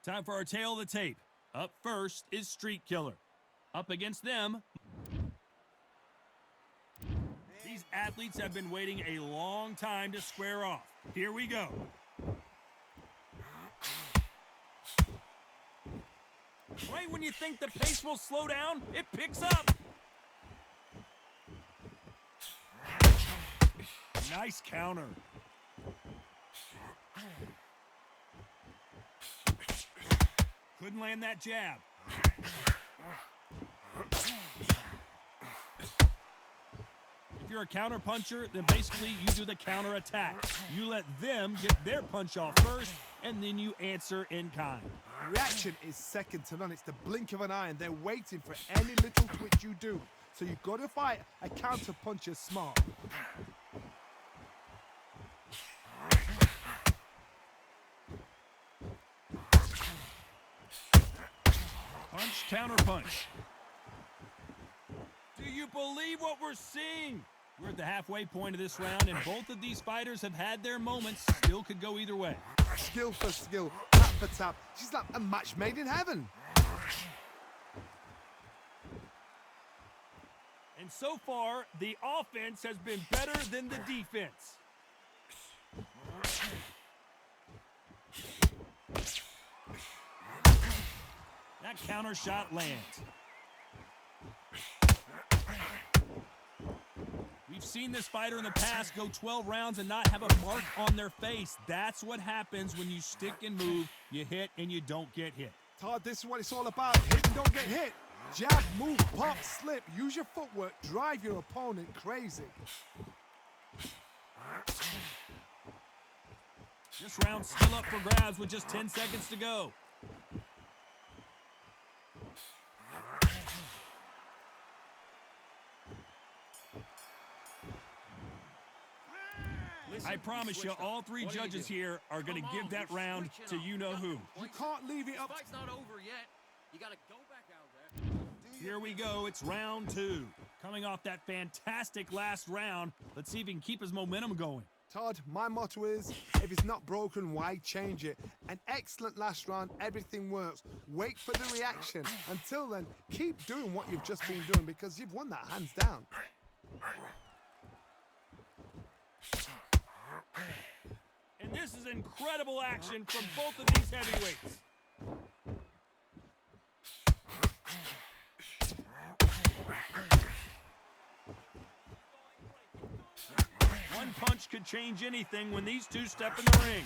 Time for our tail of the tape. Up first is Street Killer. Up against them, these athletes have been waiting a long time to square off. Here we go. Right when you think the pace will slow down, it picks up. Nice counter. Couldn't land that jab. If you're a counter puncher, then basically you do the counter attack. You let them get their punch off first, and then you answer in kind. Reaction is second to none. It's the blink of an eye, and they're waiting for any little twitch you do. So you've got to fight a counter puncher smart. Punch, counter punch. Do you believe what we're seeing? We're at the halfway point of this round, and both of these fighters have had their moments. Still could go either way. Skill for skill, tap for tap. She's like a match made in heaven. And so far, the offense has been better than the defense. That counter shot lands. We've seen this fighter in the past go 12 rounds and not have a mark on their face. That's what happens when you stick and move. You hit and you don't get hit. Todd, this is what it's all about. Hit and don't get hit. Jab, move, pop, slip. Use your footwork. Drive your opponent crazy. This round's still up for grabs with just 10 seconds to go. I promise you, all three judges here are going to give that round to you-know-who. You can't leave it up. Fight's not over yet. You got to go back out there. Here we go. It's round two. Coming off that fantastic last round, let's see if he can keep his momentum going. Todd, my motto is, if it's not broken, why change it? An excellent last round, everything works. Wait for the reaction. Until then, keep doing what you've just been doing because you've won that hands down. And this is incredible action from both of these heavyweights. One punch could change anything when these two step in the ring.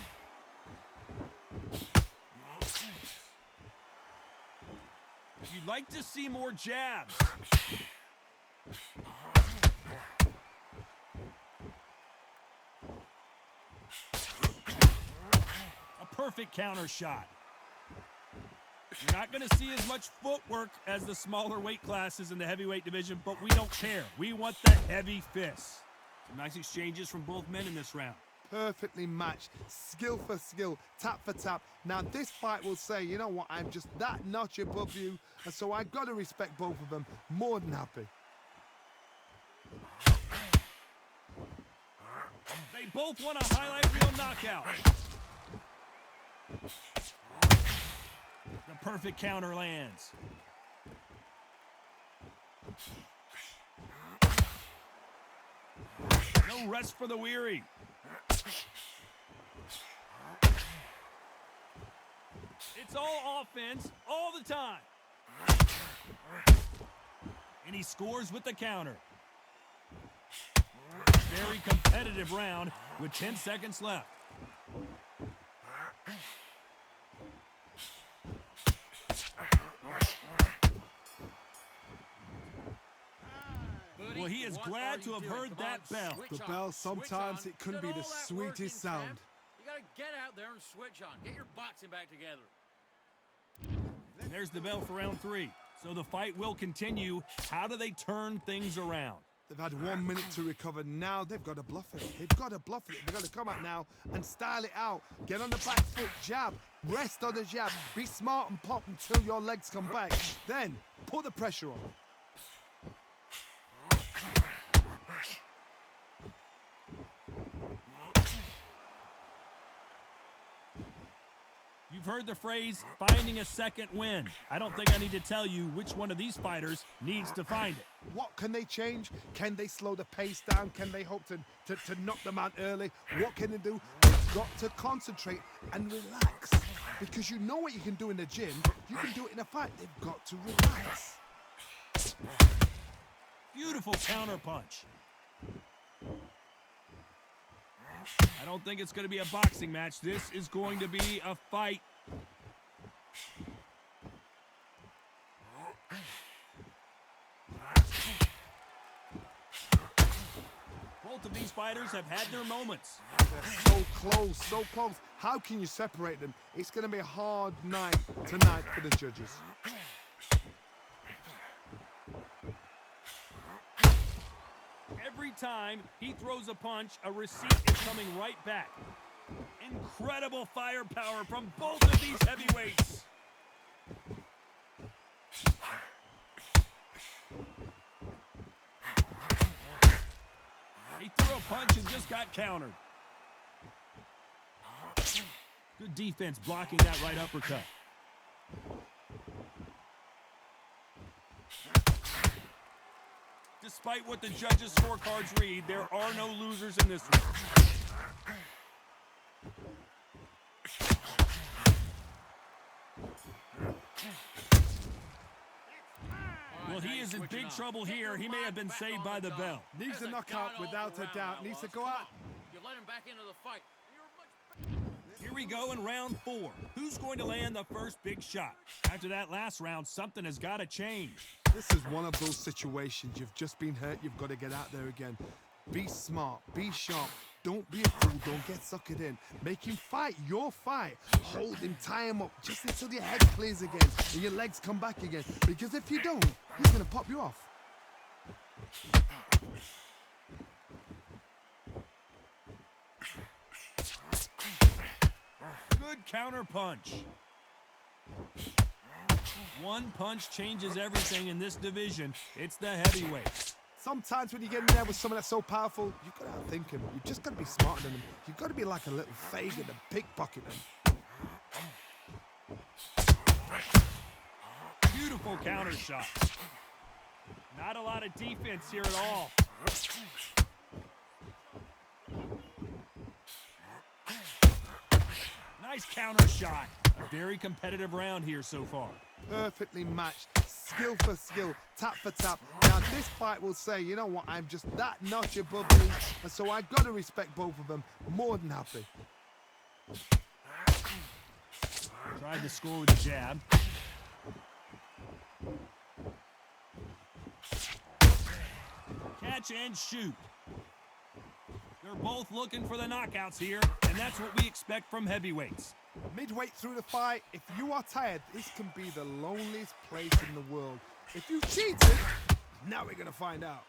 You'd like to see more jabs. A perfect counter shot. You're not going to see as much footwork as the smaller weight classes in the heavyweight division, but we don't care. We want the heavy fists. Some nice exchanges from both men in this round. Perfectly matched, skill for skill, tap for tap. Now this fight will say, you know what, I'm just that notch above you, and so I've got to respect both of them. More than happy. They both want a highlight reel knockout. The perfect counter lands. No rest for the weary. It's all offense all the time. And he scores with the counter. Very competitive round with 10 seconds left. Well, he is glad to have heard that bell. The bell, sometimes it can be the sweetest sound. You got to get out there and switch on. Get your boxing back together. There's the bell for round three. So the fight will continue. How do they turn things around? They've had 1 minute to recover. Now they've got to bluff it. They've got to bluff it. They've got to come out now and style it out. Get on the back foot, jab. Rest on the jab. Be smart and pop until your legs come back. Then put the pressure on. You've You've heard the phrase, finding a second win. I don't think I need to tell you which one of these fighters needs to find it. What can they change? Can they slow the pace down? Can they hope to knock them out early? What can they do? They've got to concentrate and relax. Because you know what you can do in the gym, you can do it in a fight. They've got to relax. Beautiful counter punch. I don't think it's going to be a boxing match. This is going to be a fight. Both of these fighters have had their moments. They're so close, so close. How can you separate them? It's going to be a hard night tonight for the judges. Every time he throws a punch, a receipt is coming right back. Incredible firepower from both of these heavyweights. He threw a punch and just got countered. Good defense blocking that right uppercut. Despite what the judges' scorecards read, there are no losers in this one. Well, he is in big trouble here. He may have been saved by the bell. Needs a knockout without a doubt. Needs to go out. You let him back into the fight. Here we go in round 4. Who's going to land the first big shot? After that last round, something has got to change. This is one of those situations. You've just been hurt. You've got to get out there again. Be smart. Be sharp. Don't be a fool. Don't get suckered in. Make him fight your fight. Hold him. Tie him up just until your head clears again and your legs come back again. Because if you don't, he's going to pop you off. Good counter punch. One punch changes everything in this division. It's the heavyweights. Sometimes when you get in there with someone that's so powerful, you've got to outthink him. You've just got to be smarter than him. You've got to be like a little Fagin and pickpocket him. Beautiful counter shot. Not a lot of defense here at all. Nice counter shot. A very competitive round here so far. Perfectly matched, skill for skill, tap for tap. Now this fight will say, you know what, I'm just that notch above me, and so I've got to respect both of them. More than happy. Tried to score with a jab. Catch and shoot. They're both looking for the knockouts here, and that's what we expect from heavyweights. Midway through the fight, if you are tired, this can be the loneliest place in the world. If you cheated, now we're going to find out.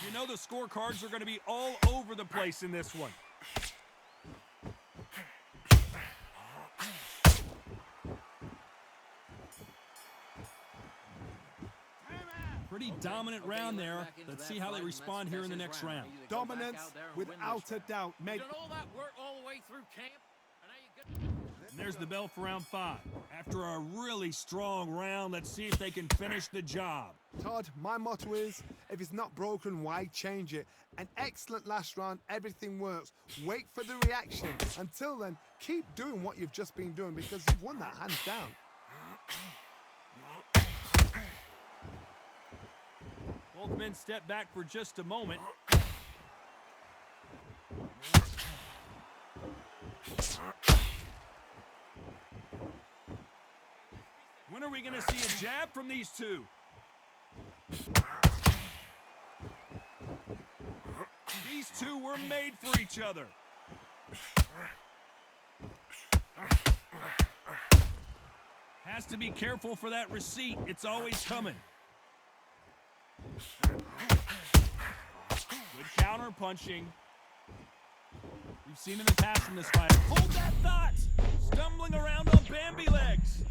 You know the scorecards are going to be all over the place in this one. Pretty dominant round there. Let's see how they respond here in the next round. Dominance, without a doubt. You done all that work all the way through camp, and now you get... And there's the bell for round 5. After a really strong round, let's see if they can finish the job. Todd, my motto is, if it's not broken, why change it? An excellent last round, everything works. Wait for the reaction. Until then, keep doing what you've just been doing because you've won that hands down. Both men step back for just a moment. When are we going to see a jab from these two? These two were made for each other. Has to be careful for that receipt. It's always coming. Good counter punching. We've seen in the past from this fighter. Hold that thought! Stumbling around on Bambi legs.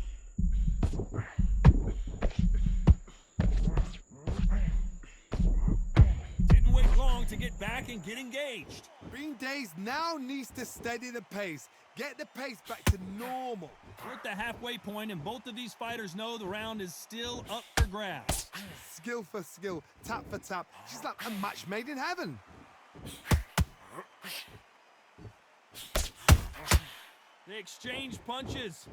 get back and get engaged. Being dazed now needs to steady the pace. Get the pace back to normal. We're at the halfway point, and both of these fighters know the round is still up for grabs. Skill for skill, tap for tap. She's like a match made in heaven. They exchange punches.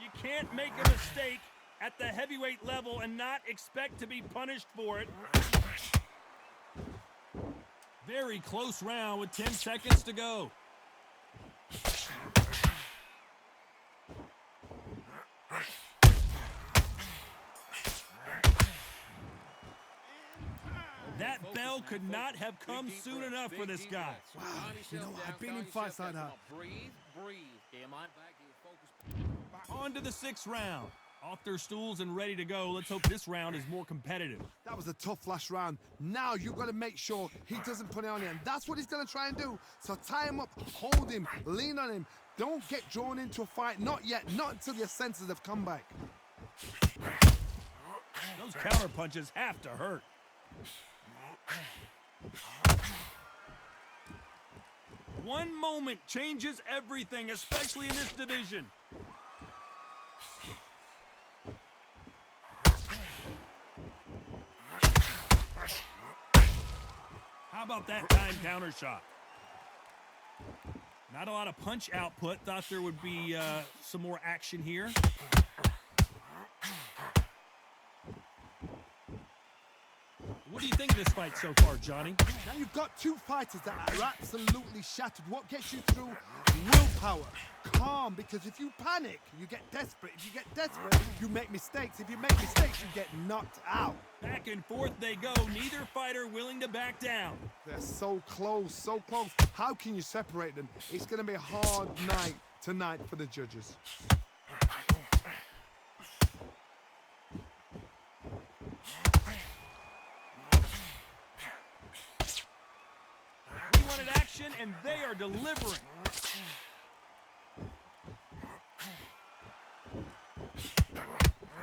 You can't make a mistake at the heavyweight level and not expect to be punished for it. Very close round with 10 seconds to go. That bell could not have come soon enough for this guy. Wow, you know what? I've been in fights like that. Breathe. Get your mind back, get your focus back. On to the 6th round. Off their stools and ready to go. Let's hope this round is more competitive. That was a tough last round. Now you've got to make sure he doesn't put it on you, and that's what he's going to try and do. So tie him up, hold him, lean on him. Don't get drawn into a fight. Not yet. Not until your senses have come back. Those counter punches have to hurt. One moment changes everything, especially in this division. How about that time counter shot? Not a lot of punch output. Thought there would be some more action here. What do you think of this fight so far, Johnny? Now you've got two fighters that are absolutely shattered. What gets you through? Willpower. Calm, because if you panic, you get desperate. If you get desperate, you make mistakes. If you make mistakes, you get knocked out. Back and forth they go. Neither fighter willing to back down. They're so close, so close. How can you separate them? It's going to be a hard night tonight for the judges. We wanted action, and they are delivering.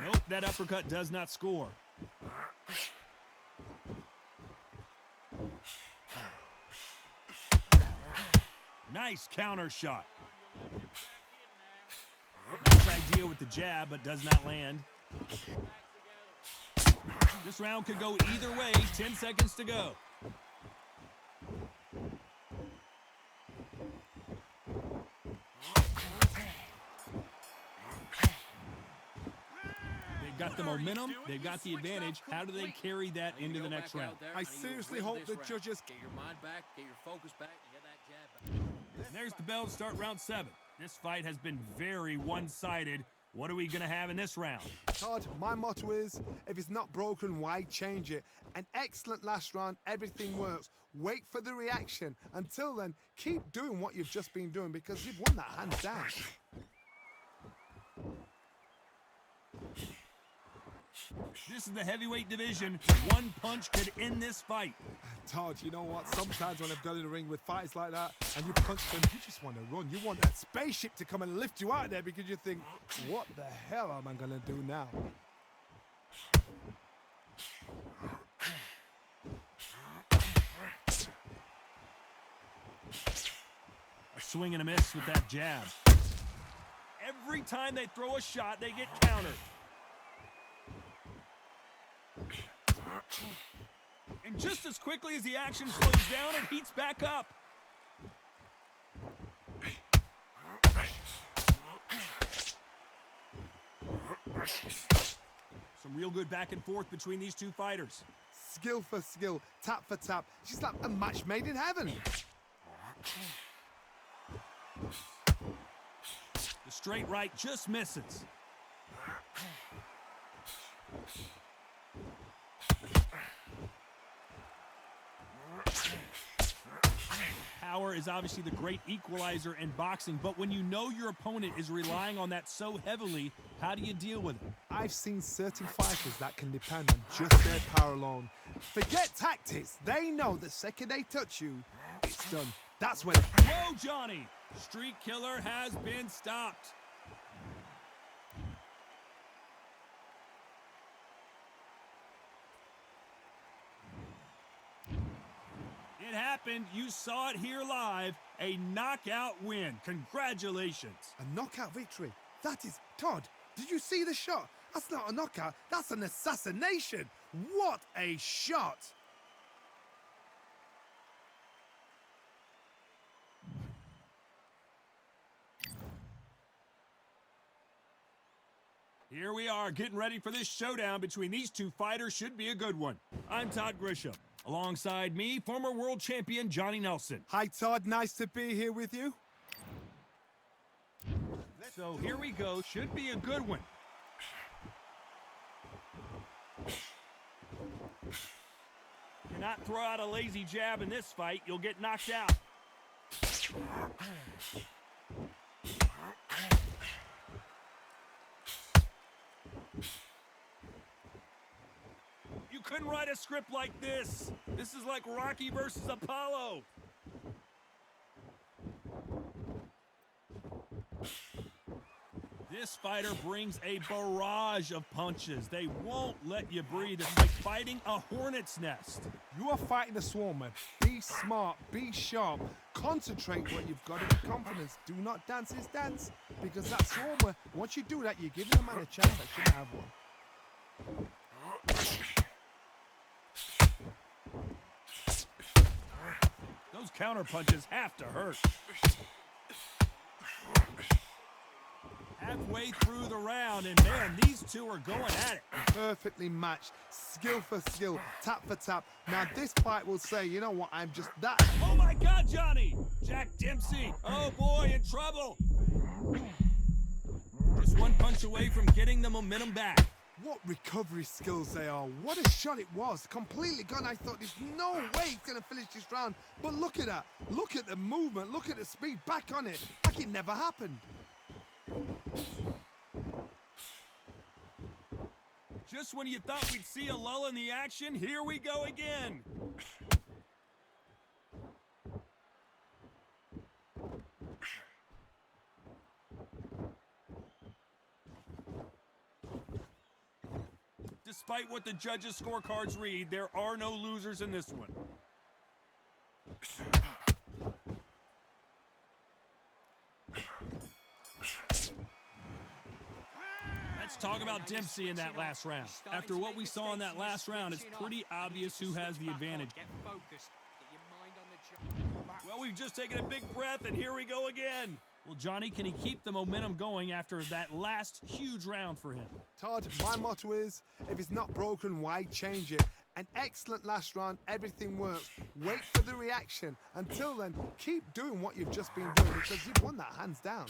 Nope, that uppercut does not score. Nice counter shot. Nice idea with the jab, but does not land. This round could go either way. 10 seconds to go. They've got the momentum. They've got the advantage. How do they carry that into the next round? I seriously hope the judges... Get your mind back, get your focus back, and get that jab back. And there's the bell to start round 7. This fight has been very one-sided. What are we going to have in this round? Todd, my motto is, if it's not broken, why change it? An excellent last round, everything works. Wait for the reaction. Until then, keep doing what you've just been doing because you've won that hands down. This is the heavyweight division. One punch could end this fight. Todd, you know what? Sometimes when I've got in the ring with fights like that and you punch them, you just want to run. You want that spaceship to come and lift you out of there because you think, what the hell am I going to do now? A swing and a miss with that jab. Every time they throw a shot, they get countered. And just as quickly as the action slows down, it heats back up. Some real good back and forth between these two fighters. Skill for skill, tap for tap. She's like a match made in heaven. The straight right just misses. Power is obviously the great equalizer in boxing, but when you know your opponent is relying on that so heavily, how do you deal with it? I've seen certain fighters that can depend on just their power alone. Forget tactics. They know the second they touch you, it's done. That's when... Whoa, Johnny! Streak killer has been stopped. It happened. You saw it here live. A knockout win. Congratulations. A knockout victory. That is... Todd, did you see the shot? That's not a knockout. That's an assassination. What a shot. Here we are, getting ready for this showdown between these two fighters. Should be a good one. I'm Todd Grisham. Alongside me, former world champion Johnny Nelson. Hi, Todd. Nice to be here with you. So here we go. Should be a good one. Cannot throw out a lazy jab in this fight. You'll get knocked out. You couldn't write a script like this. This is like Rocky versus Apollo. This fighter brings a barrage of punches. They won't let you breathe. It's like fighting a hornet's nest. You are fighting a swarmer. Be smart, be sharp, concentrate what you've got in confidence. Do not dance his dance, because that swarmer, once you do that, you're giving a man a chance that shouldn't have one. Those counter punches have to hurt. Halfway through the round, and man, these two are going at it. Perfectly matched, skill for skill, tap for tap. Now this fight will say, you know what, I'm just that. Oh my God, Johnny! Jack Dempsey, oh boy, in trouble. Just one punch away from getting the momentum back. What recovery skills they are. What a shot it was. Completely gone. I thought there's no way he's going to finish this round. But look at that. Look at the movement. Look at the speed. Back on it. Like it never happened. Just when you thought we'd see a lull in the action, here we go again. Despite what the judges' scorecards read, there are no losers in this one. Let's talk about Dempsey in that last round. After what we saw in that last round, it's pretty obvious who has the advantage. Well, we've just taken a big breath, and here we go again. Well, Johnny, can he keep the momentum going after that last huge round for him? Todd, my motto is, if it's not broken, why change it? An excellent last round, everything works. Wait for the reaction. Until then, keep doing what you've just been doing, because you've won that hands down.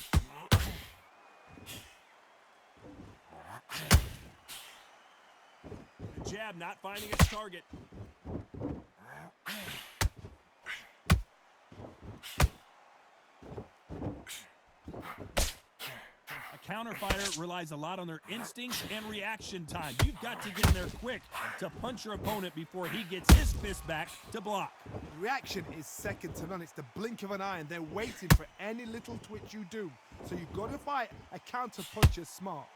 The jab not finding its target. A counter fighter relies a lot on their instincts and reaction time. You've got to get in there quick to punch your opponent before he gets his fist back to block. Reaction is second to none. It's the blink of an eye, and they're waiting for any little twitch you do. So you've got to fight a counter puncher smart.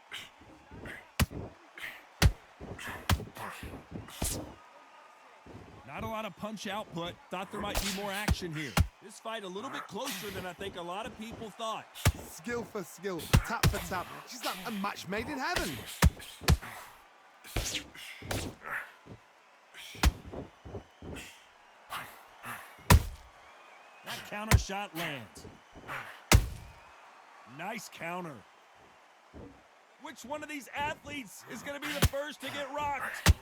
Not a lot of punch output. Thought there might be more action here. This fight a little bit closer than I think a lot of people thought. Skill for skill, tap for tap. She's like a match made in heaven. That counter shot lands. Nice counter. Which one of these athletes is going to be the first to get rocked?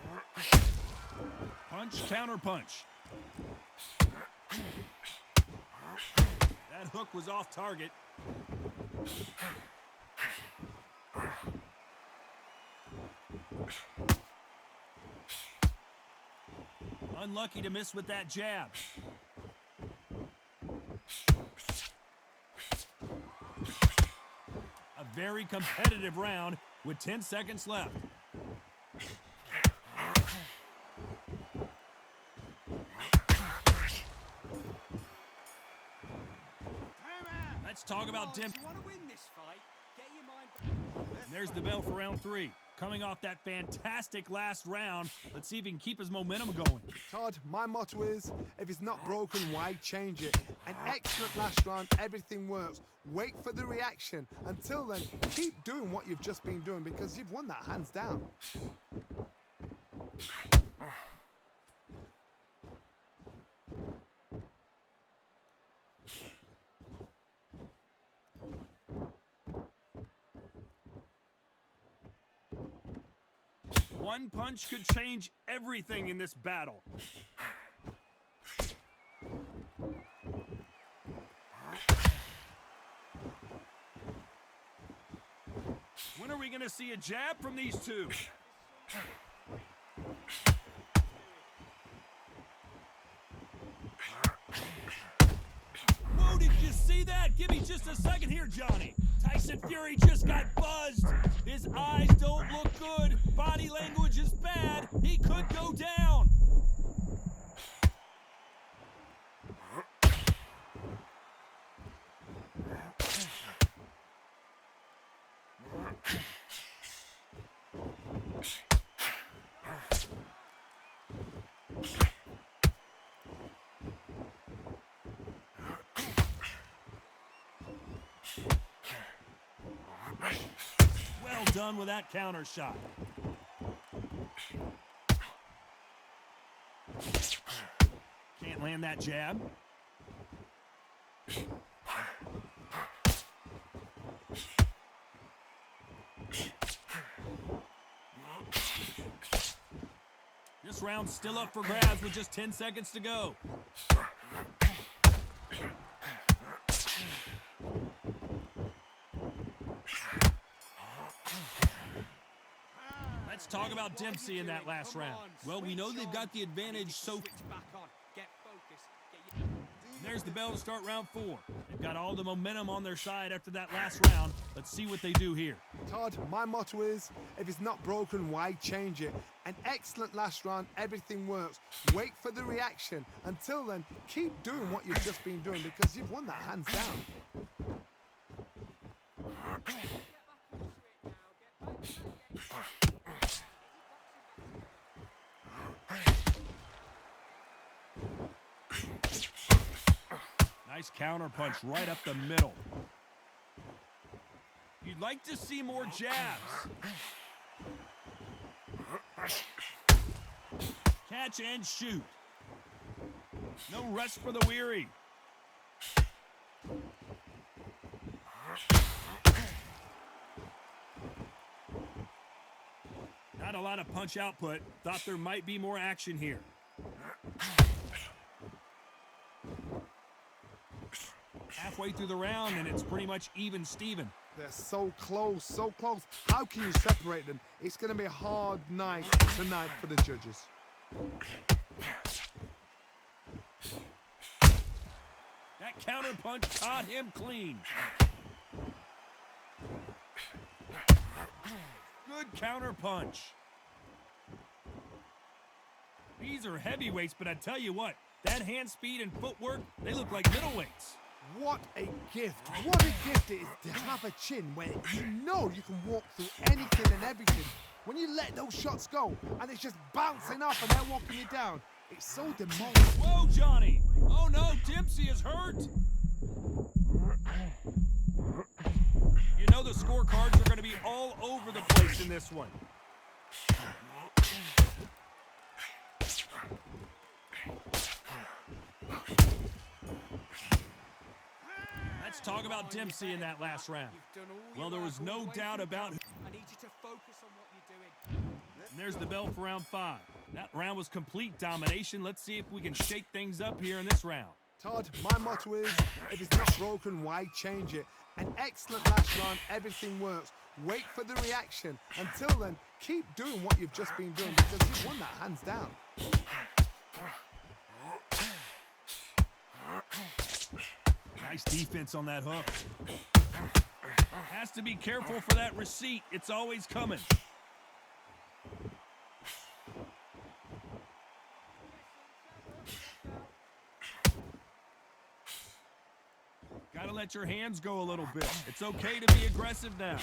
Punch, counter punch. That hook was off target. Unlucky to miss with that jab. A very competitive round with 10 seconds left. Let's talk about Dim. If you want to win this fight, get your mind. And there's the bell for round 3. Coming off that fantastic last round, let's see if he can keep his momentum going. Todd, my motto is, if it's not broken, why change it? An excellent last round, everything works. Wait for the reaction. Until then, keep doing what you've just been doing because you've won that hands down. One punch could change everything in this battle. When are we going to see a jab from these two? Whoa, did you see that? Give me just a second here, Johnny. Tyson Fury just got buzzed. His eyes don't look good. Body language is bad. He could go down. Well done with that counter shot. Can't land that jab. This round's still up for grabs with just 10 seconds to go. Let's talk about Dempsey in that last round. Well, we know they've got the advantage, so there's the bell to start round 4. They've got all the momentum on their side after that last round. Let's see what they do here. Todd, my motto is, if it's not broken, why change it? An excellent last round, everything works. Wait for the reaction. Until then, keep doing what you've just been doing because you've won that hands down. Nice counter punch right up the middle. You'd like to see more jabs. Catch and shoot. No rest for the weary. Not a lot of punch output. Thought there might be more action here. Halfway through the round, and it's pretty much even Steven. They're so close, so close. How can you separate them? It's going to be a hard night tonight for the judges. That counter punch caught him clean. Good counter punch. These are heavyweights, but I tell you what, that hand speed and footwork, they look like middleweights. What a gift. What a gift it is to have a chin where you know you can walk through anything and everything. When you let those shots go and it's just bouncing off and they're walking you down, it's so demoralizing. Whoa, Johnny. Oh, no, Dempsey is hurt. You know the scorecards are going to be all over the place in this one. Let's talk about Dempsey in that last round. Well, there was no doubt about it. I need you to focus on what you're doing. And there's the bell for round 5. That round was complete domination. Let's see if we can shake things up here in this round. Todd, my motto is, if it's not broken, why change it? An excellent last round, everything works. Wait for the reaction. Until then, keep doing what you've just been doing because you've won that hands down. Nice defense on that hook. Has to be careful for that receipt. It's always coming. Got Gotta let your hands go a little bit. It's okay to be aggressive now.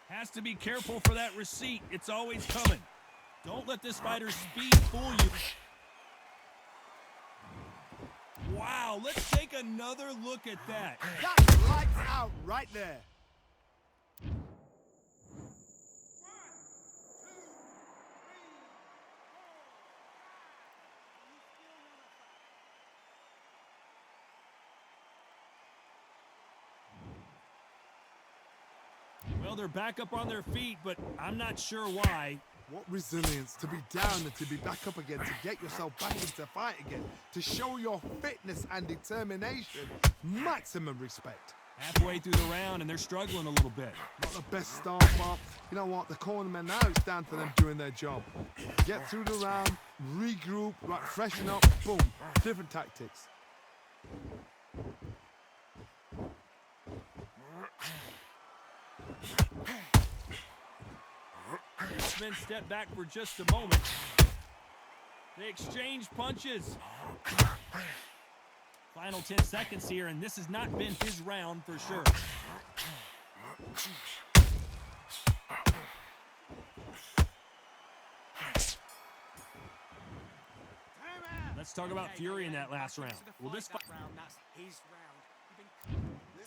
Has to be careful for that receipt. It's always coming. Don't let this fighter's speed fool you. Wow, let's take another look at that. That's lights out right there. Well, they're back up on their feet, but I'm not sure why. What resilience to be down and to be back up again, to get yourself back into the fight again, to show your fitness and determination. Maximum respect. Halfway through the round, and they're struggling a little bit. Not the best start, but you know what? The cornermen now, it's down to them doing their job. Get through the round, regroup, right, freshen up, boom. Different tactics. Men step back for just a moment. They exchange punches. Final 10 seconds here, and this has not been his round for sure. Let's talk about Fury in that last round. Will this fight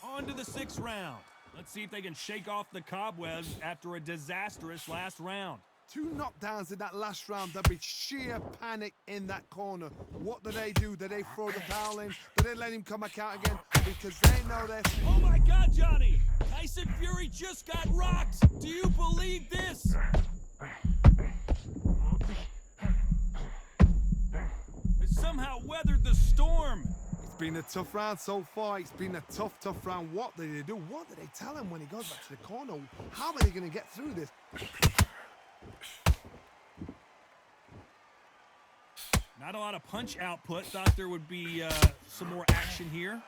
on to the 6th round? Let's see if they can shake off the cobwebs after a disastrous last round. 2 knockdowns in that last round. There'll be sheer panic in that corner. What do? Do they throw the towel in? Do they let him come back out again? Because they know they're... Oh my God, Johnny! Tyson Fury just got rocked! Do you believe this? He somehow weathered the storm. It's been a tough round so far. It's been a tough round. What do they do? What do they tell him when he goes back to the corner? How are they going to get through this? Not a lot of punch output. Thought there would be some more action here.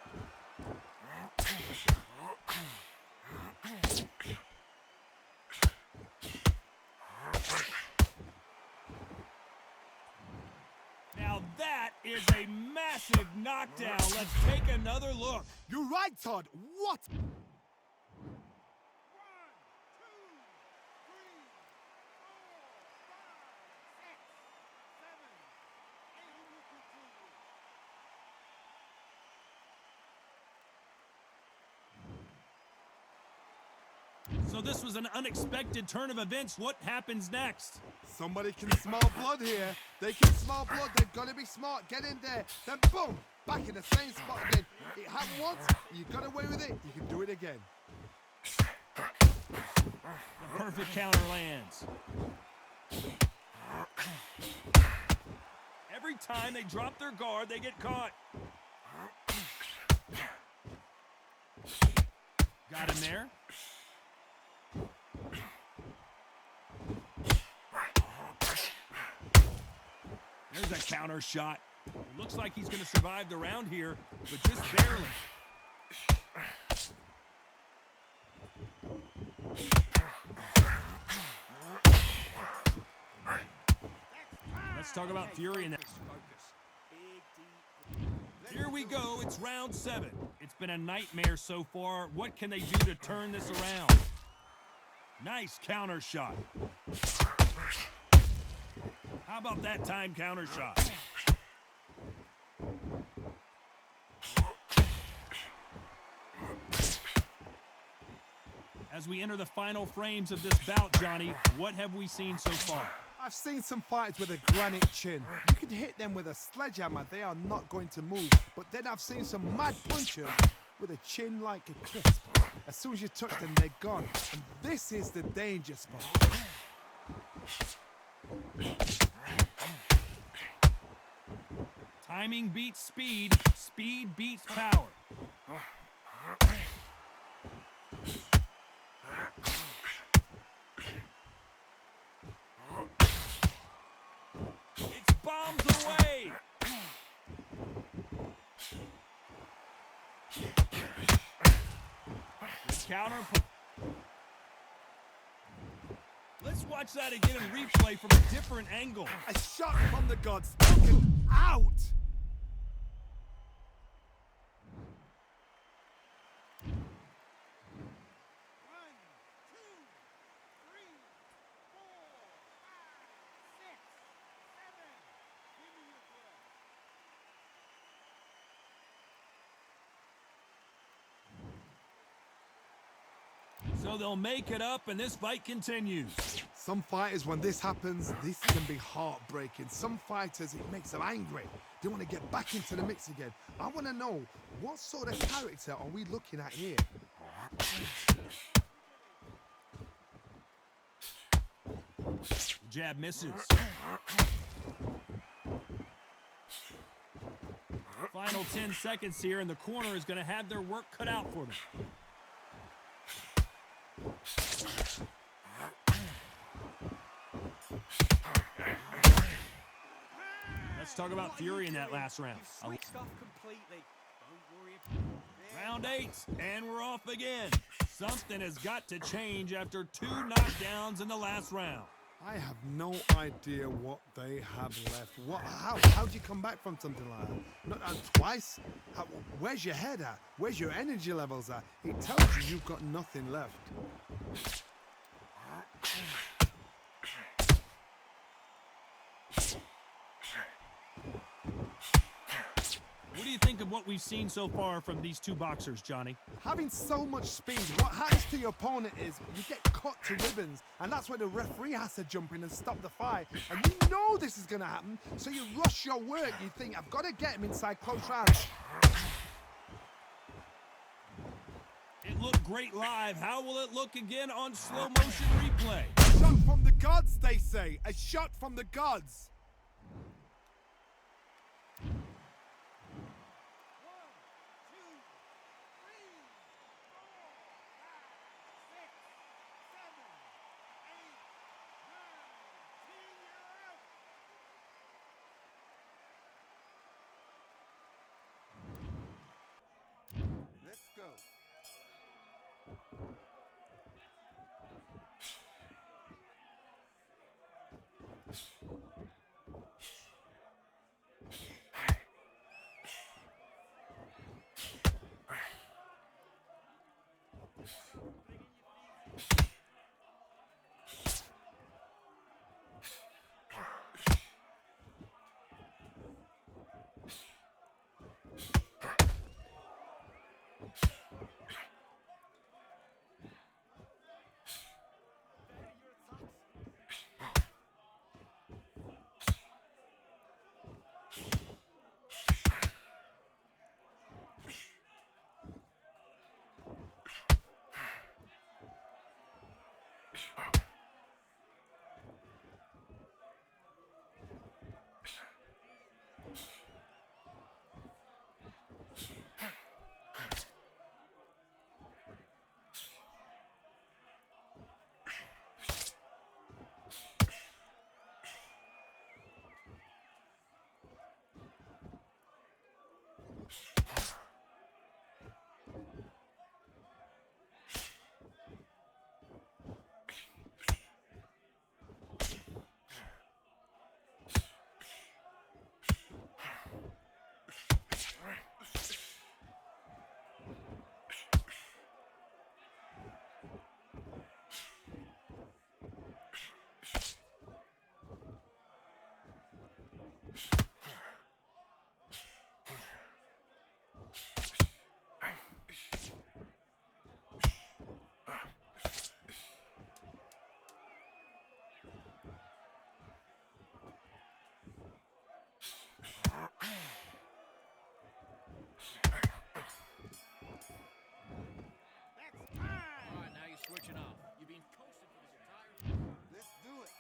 Now that is a massive knockdown. Let's take another look. You're right, Todd. What? So this was an unexpected turn of events. What happens next? Somebody can smell blood here. They can smell blood. They've got to be smart. Get in there. Then boom, back in the same spot again. It happened once. You got away with it. You can do it again. The perfect counter lands. Every time they drop their guard, they get caught. Got him there. There's a counter shot. It looks like he's going to survive the round here, but just barely. Let's talk about Fury in that. Here we go. It's round 7. It's been a nightmare so far. What can they do to turn this around? Nice counter shot. How about that time counter shot? As we enter the final frames of this bout, Johnny, what have we seen so far? I've seen some fighters with a granite chin. You can hit them with a sledgehammer. They are not going to move. But then I've seen some mad punchers with a chin like a crisp. As soon as you touch them, they're gone. And this is the danger spot. Timing beats speed. Speed beats power. It's bombs away. Counter. Let's watch that again in replay from a different angle. A shot from the gods. Looking out. So they'll make it up, and this fight continues. Some fighters, when this happens, this can be heartbreaking. Some fighters, it makes them angry. They want to get back into the mix again. I want to know, what sort of character are we looking at here? Jab misses. Final 10 seconds here, and the corner is going to have their work cut out for them. Let's talk about Fury in that last round. Switched off completely. Don't worry. Round 8, and we're off again. Something has got to change after 2 knockdowns in the last round. I have no idea what they have left. How do you come back from something like that? Not twice? Where's your head at? Where's your energy levels at? It tells you you've got nothing left. What do you think of what we've seen so far from these two boxers, Johnny? Having so much speed, what happens to your opponent is you get cut to ribbons, and that's where the referee has to jump in and stop the fight. And you know this is going to happen, so you rush your work. You think, I've got to get him inside close rounds. It looked great live. How will it look again on slow motion replay? A shot from the gods, they say. A shot from the gods. Let's go. Switching off. You've been coasting for this entire... Let's do it.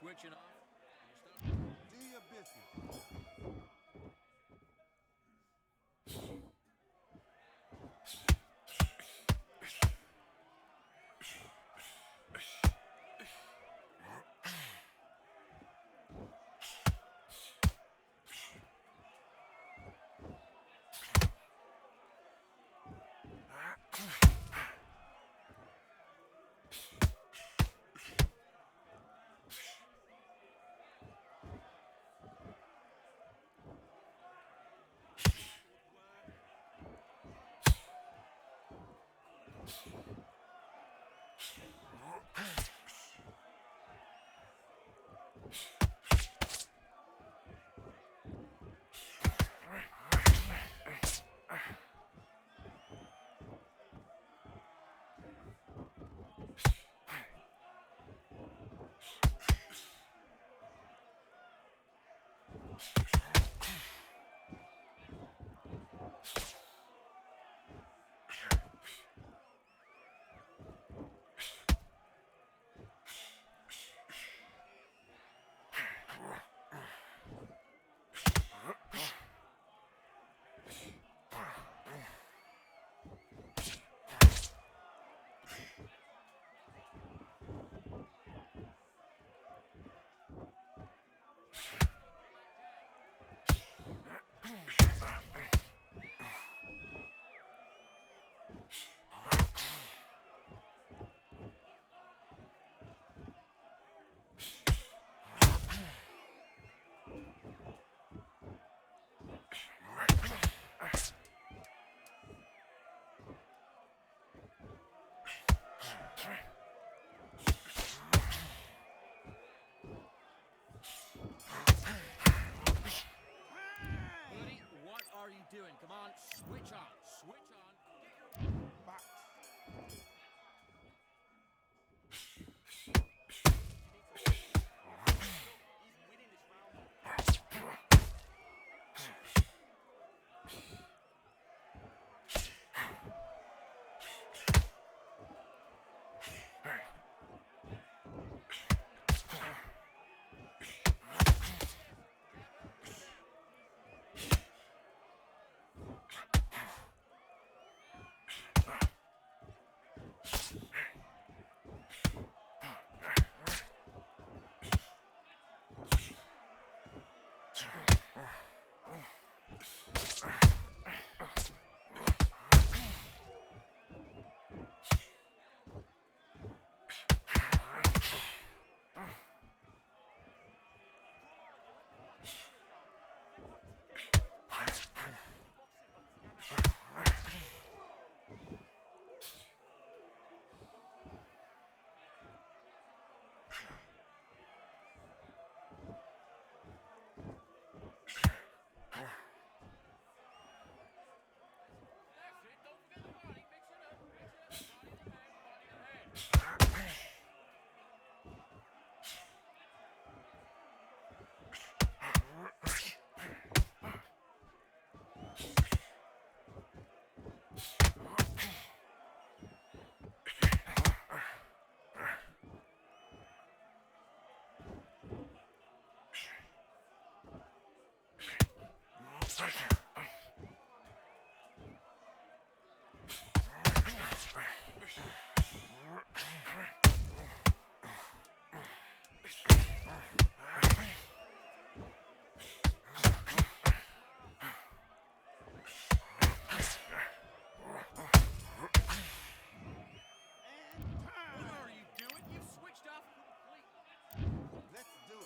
Switching off. Do your business. Buddy, what are you doing? Come on, switch on. Switch on. Get your Back. What are you doing? You switched off completely. Let's do it.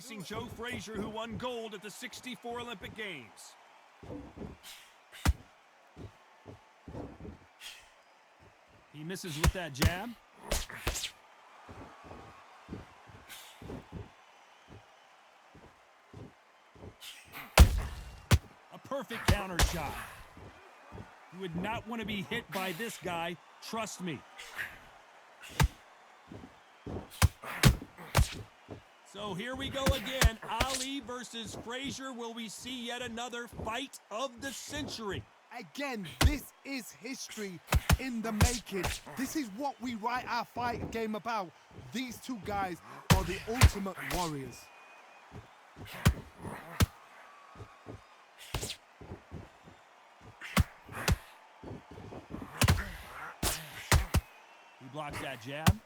facing Joe Frazier, who won gold at the '64 Olympic Games. He misses with that jab. A perfect counter shot. You would not want to be hit by this guy, trust me. So here we go again. Ali versus Frazier. Will we see yet another fight of the century? Again, this is history in the making. This is what we write our fight game about. These two guys are the ultimate warriors. He blocks that jab.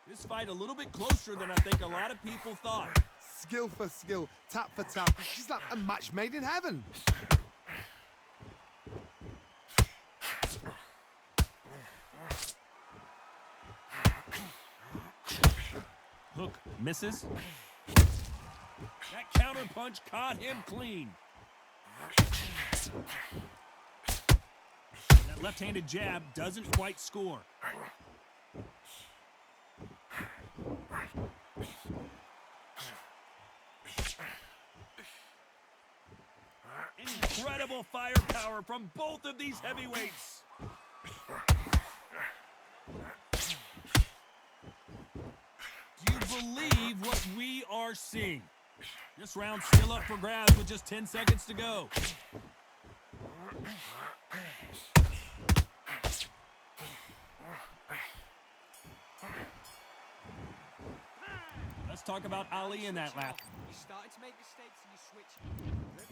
This fight a little bit closer than I think a lot of people thought. Skill for skill, tap for tap. She's like a match made in heaven. Hook misses. That counter punch caught him clean. That left-handed jab doesn't quite score. Incredible firepower from both of these heavyweights. Do you believe what we are seeing? This round still up for grabs with just 10 seconds to go. Let's talk about Ali in that lap. You started to make mistakes and you switch.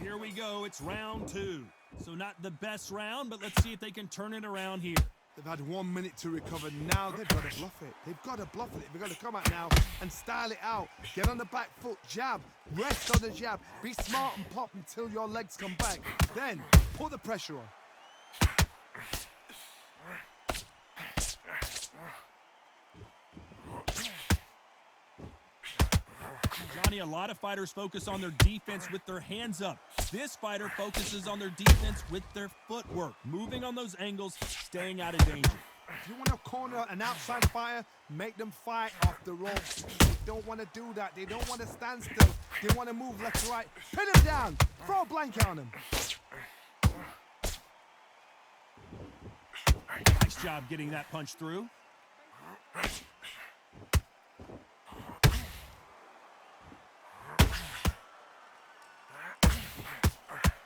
Here we go, it's round 2. So not the best round, but let's see if they can turn it around here. They've had 1 minute to recover. Now they've got to bluff it. They've got to bluff it. They've got to come out now and style it out. Get on the back foot, jab, rest on the jab. Be smart and pop until your legs come back. Then put the pressure on. Johnny, a lot of fighters focus on their defense with their hands up. This fighter focuses on their defense with their footwork, moving on those angles, staying out of danger. If you want to corner an outside fighter, make them fight off the ropes. They don't want to do that. They don't want to stand still. They want to move left to right. Pin him down. Throw a blanket on him. Nice job getting that punch through.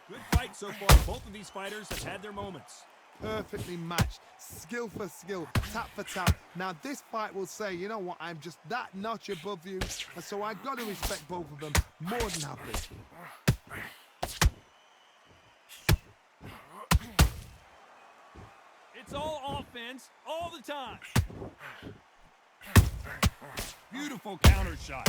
Good fight so far. Both of these fighters have had their moments. Perfectly matched, skill for skill, tap for tap. Now this fight will say, you know what, I'm just that notch above you, and so I've got to respect both of them more than happy. It's all offense all the time. Beautiful counter shot.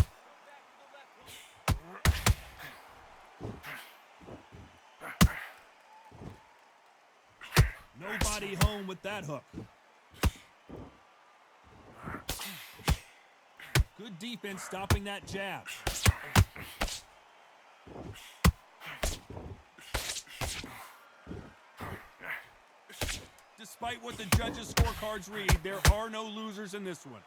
Nobody home with that hook. Good defense stopping that jab. Despite what the judges' scorecards read, there are no losers in this one.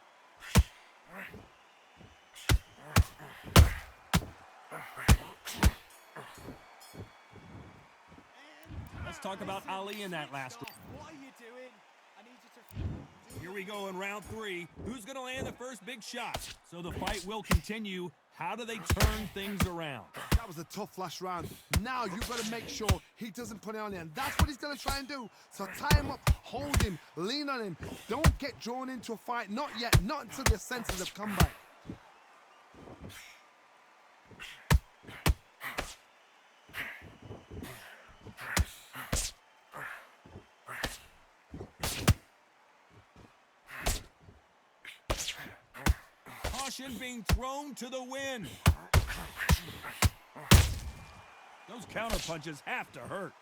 Let's talk about Ali in that last round. What are you doing? I need you to... Here we go in round 3. Who's going to land the first big shot? So the fight will continue. How do they turn things around? That was a tough last round. Now you've got to make sure he doesn't put it on you, and that's what he's going to try and do. So tie him up, hold him, lean on him. Don't get drawn into a fight. Not yet. Not until your senses have come back. Caution being thrown to the wind. Those counter punches have to hurt.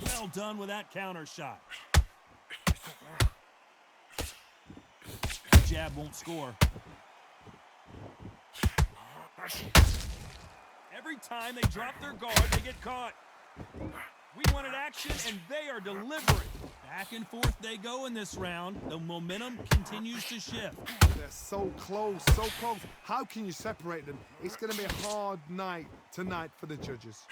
Well done with that counter shot. jab won't score. Every time they drop their guard, they get caught. We wanted action, and they are delivering. Back and forth they go in this round. The momentum continues to shift. They're so close, so close. How can you separate them? It's going to be a hard night tonight for the judges.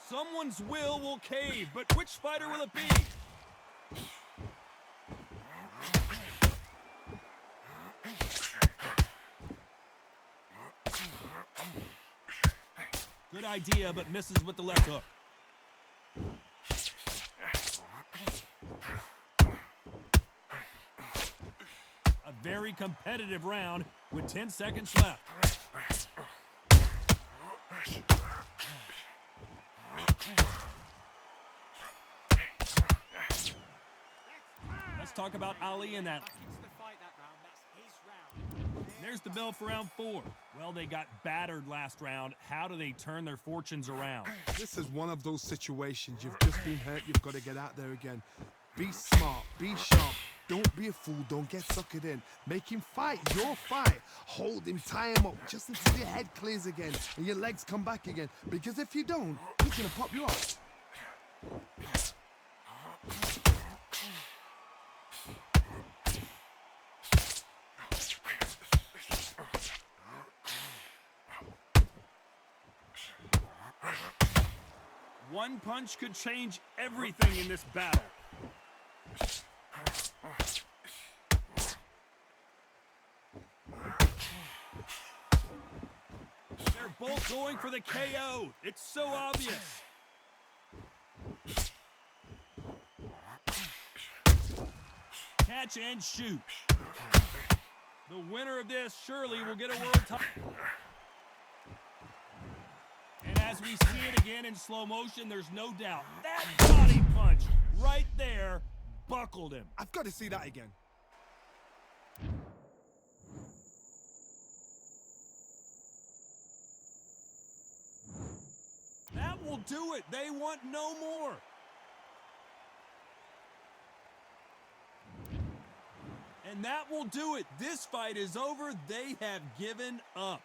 Someone's will cave, but which fighter will it be? Good idea, but misses with the left hook. A very competitive round with 10 seconds left. Let's talk about Ali and that. There's the bell for round 4. Well, they got battered last round. How do they turn their fortunes around? This is one of those situations. You've just been hurt. You've got to get out there again. Be smart. Be sharp. Don't be a fool. Don't get suckered in. Make him fight your fight. Hold him. Tie him up just until your head clears again and your legs come back again. Because if you don't, he's going to pop you off. One punch could change everything in this battle. They're both going for the KO. It's so obvious. Catch and shoot. The winner of this surely will get a world title. And as we see it again in slow motion, there's no doubt that body punch right there buckled him. I've got to see that again. That will do it. They want no more. And that will do it. This fight is over. They have given up.